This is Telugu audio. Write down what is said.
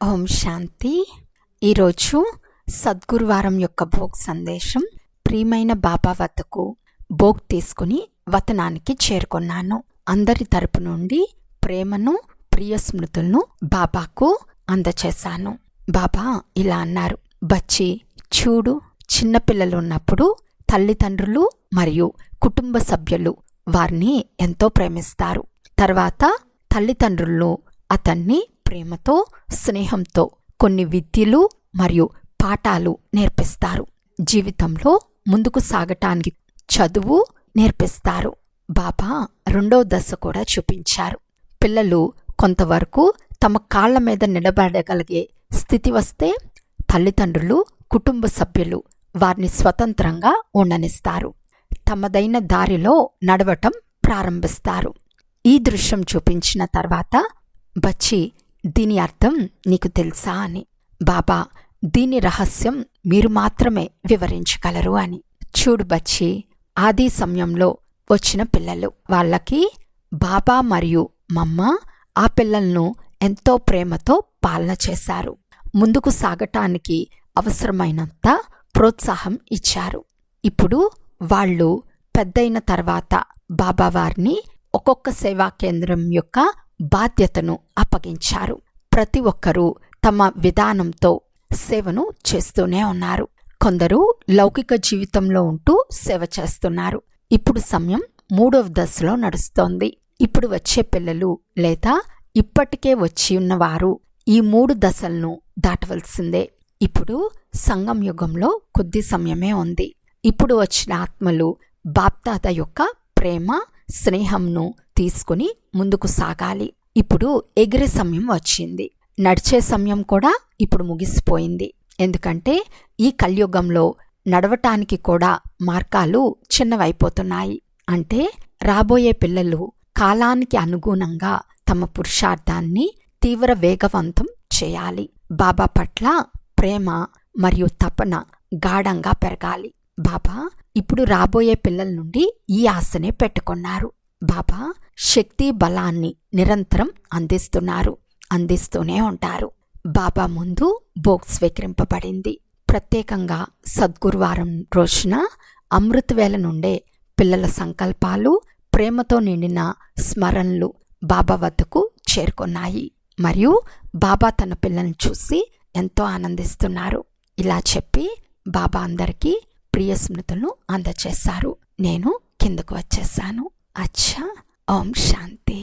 ఓం శాంతి. ఈరోజు సద్గురువారం యొక్క భోగ్ సందేశం. ప్రియమైన బాబా వద్దకు భోగ్ తీసుకుని వతనానికి చేరుకున్నాను. అందరి తరపు నుండి ప్రేమను, ప్రియ స్మృతులను బాబాకు అందచేశాను. బాబా ఇలా అన్నారు, బచ్చి చూడు, చిన్నపిల్లలు ఉన్నప్పుడు తల్లిదండ్రులు మరియు కుటుంబ సభ్యులు వారిని ఎంతో ప్రేమిస్తారు. తర్వాత తల్లిదండ్రులు అతన్ని ప్రేమతో, స్నేహంతో కొన్ని విద్యలు మరియు పాఠాలు నేర్పిస్తారు. జీవితంలో ముందుకు సాగటానికి చదువు నేర్పిస్తారు. బాబా రెండో దశ కూడా చూపించారు. పిల్లలు కొంతవరకు తమ కాళ్ల మీద నిలబడగలిగే స్థితి వస్తే తల్లిదండ్రులు, కుటుంబ సభ్యులు వారిని స్వతంత్రంగా ఉండనిస్తారు. తమదైన దారిలో నడవటం ప్రారంభిస్తారు. ఈ దృశ్యం చూపించిన తర్వాత, బచ్చి దీని అర్థం నీకు తెలుసా అని. బాబా దీని రహస్యం మీరు మాత్రమే వివరించగలరు అని. చూడు బచ్చి, ఆది సమయంలో వచ్చిన పిల్లలు, వాళ్ళకి బాబా మరియు మమ్మ ఆ పిల్లలను ఎంతో ప్రేమతో పాలన చేశారు. ముందుకు సాగటానికి అవసరమైనంత ప్రోత్సాహం ఇచ్చారు. ఇప్పుడు వాళ్ళు పెద్దయిన తర్వాత బాబా వారిని ఒక్కొక్క సేవా కేంద్రం యొక్క బాధ్యతను అప్పగించారు. ప్రతి ఒక్కరూ తమ విధానంతో సేవను చేస్తూనే ఉన్నారు. కొందరు లౌకిక జీవితంలో ఉంటూ సేవ చేస్తున్నారు. ఇప్పుడు సమయం 3వ దశలో నడుస్తోంది. ఇప్పుడు వచ్చే పిల్లలు లేదా ఇప్పటికే వచ్చి ఉన్నవారు ఈ 3 దశలను దాటవలసిందే. ఇప్పుడు సంగం యుగంలో కొద్ది సమయమే ఉంది. ఇప్పుడు వచ్చిన ఆత్మలు బాప్దాద యొక్క ప్రేమ, స్నేహంను తీసుకుని ముందుకు సాగాలి. ఇప్పుడు ఎగిరే సమయం వచ్చింది. నడిచే సమయం కూడా ఇప్పుడు ముగిసిపోయింది. ఎందుకంటే ఈ కలియుగంలో నడవటానికి కూడా మార్గాలు చిన్నవైపోతున్నాయి. అంటే రాబోయే పిల్లలు కాలానికి అనుగుణంగా తమ పురుషార్థాన్ని తీవ్ర వేగవంతం చేయాలి. బాబా పట్ల ప్రేమ మరియు తపన గాఢంగా పెరగాలి. బాబా ఇప్పుడు రాబోయే పిల్లల నుండి ఈ ఆశనే పెట్టుకున్నారు. బాబా శక్తి బలాన్ని నిరంతరం అందిస్తూనే ఉంటారు. బాబా ముందు భోగ్ స్వీకరింపబడింది. ప్రత్యేకంగా సద్గురువారం రోజున అమృతవేళ నుండే పిల్లల సంకల్పాలు, ప్రేమతో నిండిన స్మరణలు బాబా వద్దకు చేరుకున్నాయి. మరియు బాబా తన పిల్లల్ని చూసి ఎంతో ఆనందిస్తున్నారు. ఇలా చెప్పి బాబా అందరికీ ప్రియ స్మృతులను అందచేశారు. నేను కిందకు వచ్చేసాను. అచ్చా. ఓం శాంతి.